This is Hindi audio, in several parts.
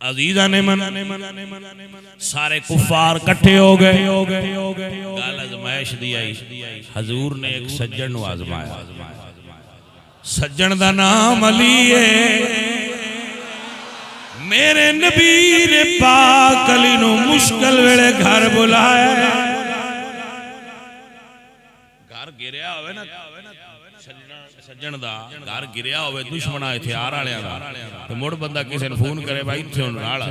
अजीजा ने मन सारे कुफार कट्ठे हो गए। गल अजमाइश दी आई। हजूर ने एक सज्जन नूं आजमाया। सज्जन दा नाम अली है। मेरे नबी ने पाक अली नूं मुश्किल वेले घर बुलाया। घर गिरिया होवे ना सज्जन दा घर गिरिया होवे दुश्मन हथियार वालियां दा ते मुड़ बंदा किसी ने फोन करे भाई इत्थे हुण नाल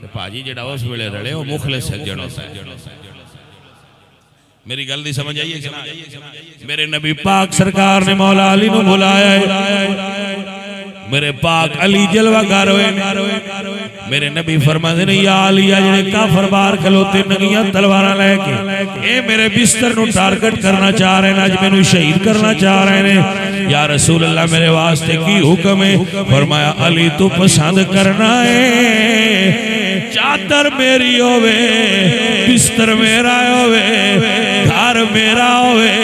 ते भाजी जेड़ा उस वेले रले वो मुखलिस सज्जन होता है। मेरी गल दी समझ आई है कि ना? मेरे नबी पाक सरकार ने मौला अली नूं बुलाया है। मेरे पाक अली जलवागर होए। मेरे नबी फरमाते ने या अली जेड़े काफर बाहर खलोते नंगियां तलवारां लेके ए मेरे बिस्तर नु टारगेट करना चाह रहे हैं, आज मैनू शहीद करना चाह रहे हैं। या रसूल अल्लाह मेरे वास्ते की हुक्म है? फरमाया अली तू पसंद करना है चादर मेरी होवे, बिस्तर मेरा होवे, घर मेरा होवे,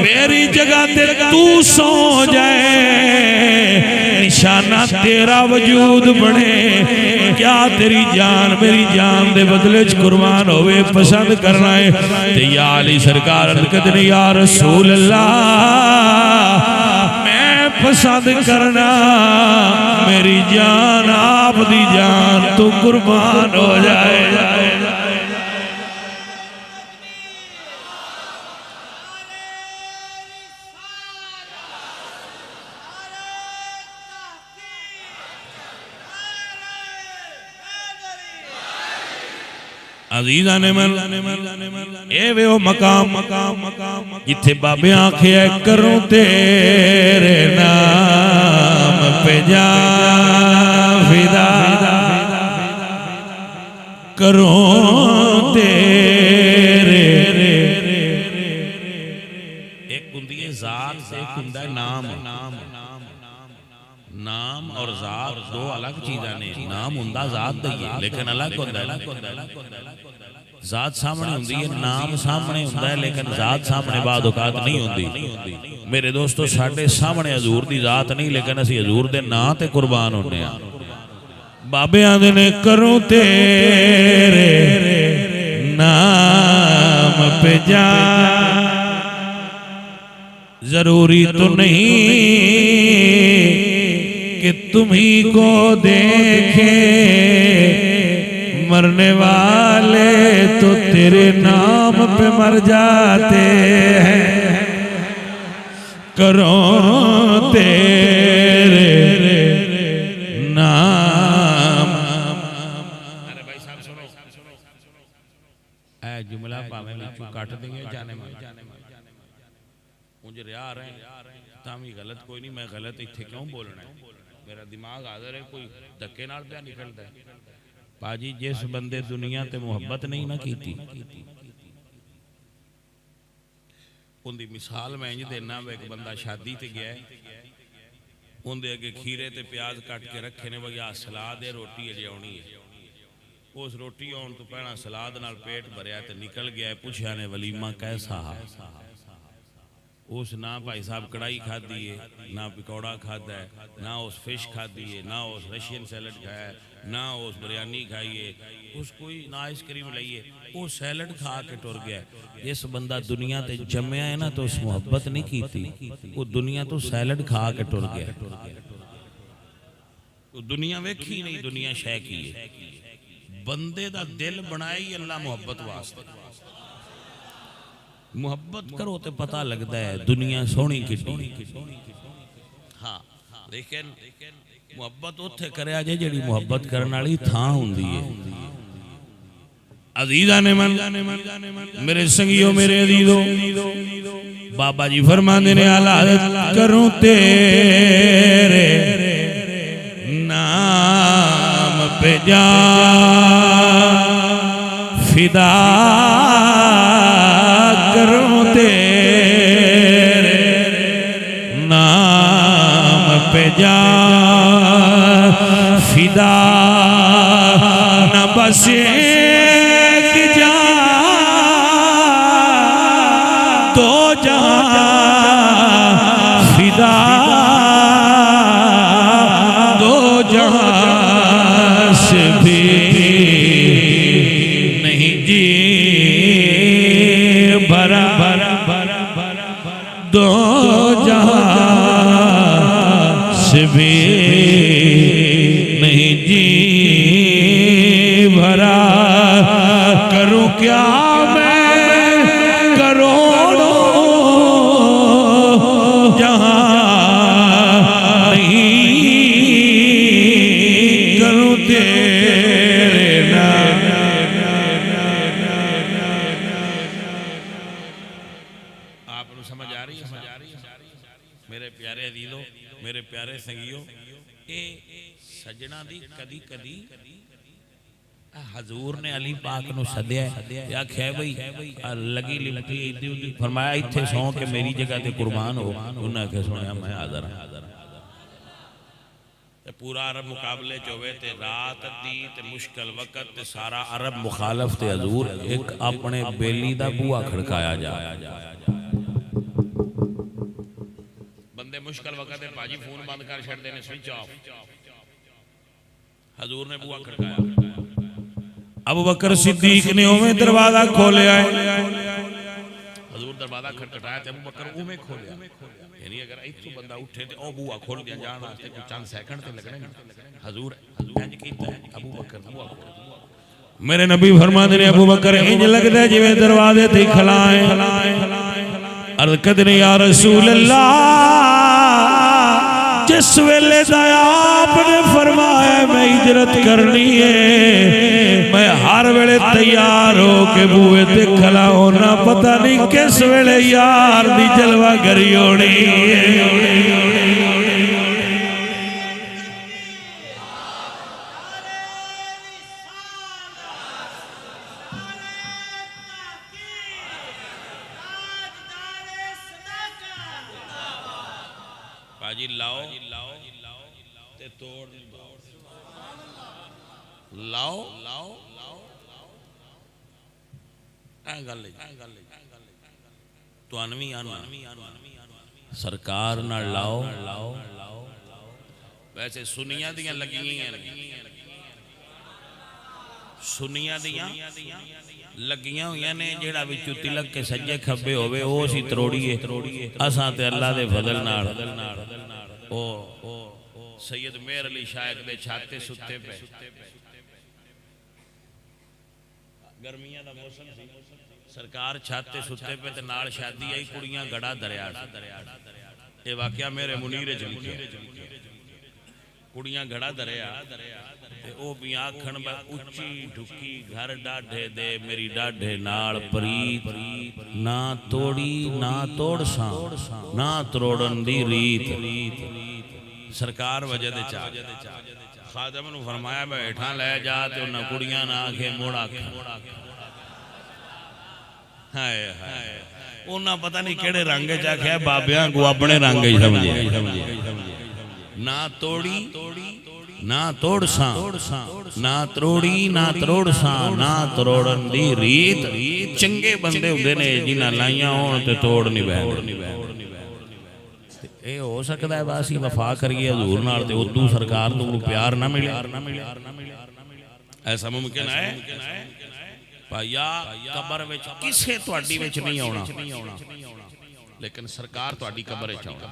मेरी जगह ते तू सो जाए, निशाना तेरा वजूद बने। क्या तेरी जान मेरी जान दे बदले च कुर्बान होवे पसंद करना है? ते या अली सरकार अर्ज़ करदे ने या रसूल अल्लाह मैं पसंद करना मेरी जान आप दी जान तो कुर्बान हो जाए। अजीजा ने मन ए वे ओ मकाम जिथे बाबे आखे करूं तेरे नाम पे जा फिदा, करूं तेरे एक हुंदी है जात से एक हुंदा है नाम। नाम और जात दो अलग चीज़ां ने। नाम हुंदा जात दा ही लेकिन अलग हुंदा है। जात सामने हुंदी है, नाम सामने हुंदा है लेकिन जात सामने बाद औकात नहीं हुंदी। मेरे दोस्तों साडे सामने हजूर दी जात नहीं लेकिन असीं हजूर दे नां ते कुर्बान होने आ। बाबे आंदे ने करूं तेरे नाम पे जा, जरूरी तो नहीं कि तुम्ही को देखे, मरने वाले तो तेरे नाम पे मर जाते हैं। करो तेरे नाम। अरे भाई साहब सुनो, ऐ जुमला भावें विचों कट देंगे जाने मुझे रिया रहे तामी गलत कोई नहीं, मैं गलत इत्थे क्यों बोलना है? मेरा दिमाग हाज़र है, कोई धक्के नाल पिया निकलता है। पाजी जिस बंदे दुनिया ते मुहब्बत नहीं ना कीती उनकी मिसाल मैं इंज देना। एक बंदा शादी ते गया, उनके अगे खीरे ते प्याज कट के रखे ने, भैया सलाद है रोटी अजे आनी है। उस रोटी आने तो पहला सलाद नाल पेट भरिया ते निकल गया। पुछया ने वलीमा कैसा? उस ना भाई साहब कढ़ाई खाधी है, ना पकौड़ा खादा है, ना उस फिश खाधी है, ना उस रशियन सैलड खाया है, ना उस बिरयानी खाई है, उस कोई ना आइसक्रीम लाई है, वो सैलड खा के टुर गया। जिस बंदा दुनिया ते जम्मिया है ना तो उस मुहब्बत नहीं की थी, वो दुनिया तो सैलड खा के टुर गया। वो दुनिया वेखी नहीं, दुनिया शै की है। बंदे दा दिल बनाया ही अल्लाह मुहब्बत वास्ते। मुहब्बत करो तो पता लगता है दुनिया सोहनी कितनी। हाँ लेकिन मुहब्बत उत्थे करे जे जिहड़ी मुहब्बत करने वाली थां हुंदी है। अजीजा ने मन मेरे संगियो मेरे अजीजो बाबा जी फरमांदे ने आला करूं तेरे नाम पे जा फिदा, करूं तेरे नाम पे जा फिदा, न बस एक जा तो जहां फिदा, दो जहां से भी नहीं जी भरा दो जहां से भी नहीं जी भरा। करूं क्या मैं करोड़ों जहां नहीं करूं तेरे नाम। आपको समझ आ रही है? मेरे प्यारे अजीजों, मेरे प्यारे संगियों, ये सजना दी कदी कदी हजूर ने अली पाक नूं सद्या आख्या बई लगी लिपटी इदी उदी फरमाया इत्थे सौ के मेरी जगह ते कुर्बान हो। उन्हें आख्या सुनिया मैं हाज़र हां। पूरा अरब मुकाबले च होवे ते रात दी ते मुश्किल वक्त ते सारा अरब मुखालफ ते हजूर एक अपने बेली दा बूहा खड़काया जा। बंदे मुश्किल वक्त भाजी फोन बंद कर छड़दे ने, स्विच ऑफ। हजूर ने बूहा खड़काया। अबू बकर सिद्दीक ने उमें दरवाजा खोलिया। हजूर दरवाजा खटखटाया ते अबू बकर उमें खोलिया। यानी अगर इत्थों बंदा उठे ते ओ बूहा खोल दिया जाण वास्ते कुछ चंद सेकंड ते लगने। हजूर इंज कीता अबू बकर बूहा खोल। मेरे नबी फरमाते ने अबू बकर इंज लगदा जिवें दरवाजे ते खलाए। अर्ज़ करदे या रसूल अल्लाह, जिस वेले दा आपने फरमाया मैं हिजरत करनी है, मैं हर वेले तैयार हो के बूहे ते खड़ा होना। पता नहीं किस वेले यार दी जलवा करी होनी है। पाजी लाओ ते तोड़ लाओ गल सरकार ना लाओ। वैसे सुनिया दियां लगियां लगियां हुई ने जेड़ा विचों तिलक के सज्जे खब्बे होवे ओ सी तरोड़िए। असां ते अल्लाह दे फजल नाल ओ सैयद मेहर अली शायक दे छाते सुते पे। गर्मियां दा मौसम सी, सरकार छाते सुते पे ते नाल शादी आई, कुड़ियां गड़ा दरिया। ये वाकया मेरे मुनीर च लिखिया। कुड़ियां गड़ा दरिया ते ओ भी आखण उच्ची ढुकी घर डाढे दे मेरी डाढे नाल प्रीत ना तोड़ी ना तोड़सा ना तरोड़न दी रीत। सरकार वजह दे चा खादम नूं फरमाया बैठा ले जा ते उन्हां कुड़ियां ना आखे मोड़ आख। हाय हाय उन्हां पता नहीं केड़े रंग च आख्या, बाबियां को अपने रंग ही समझे। ना तोड़ी ना तोड़सा ना तरोड़ी ना तरोड़सा ना तरोड़न दी रीत। चंगे बंदे हुंदे ने जिन्हां लाइयां होण ते तोड़ नहीं बैठदे। ये हो सकता है बस वफा करिए हजूर नाल ते उदू सरकार तो प्यार ना मिले। ऐसा मुमकिन है भाईया कबर विच किसे तुहाडी विच नहीं आउणा, लेकिन सरकार तुहाडी कबर विच आउणा।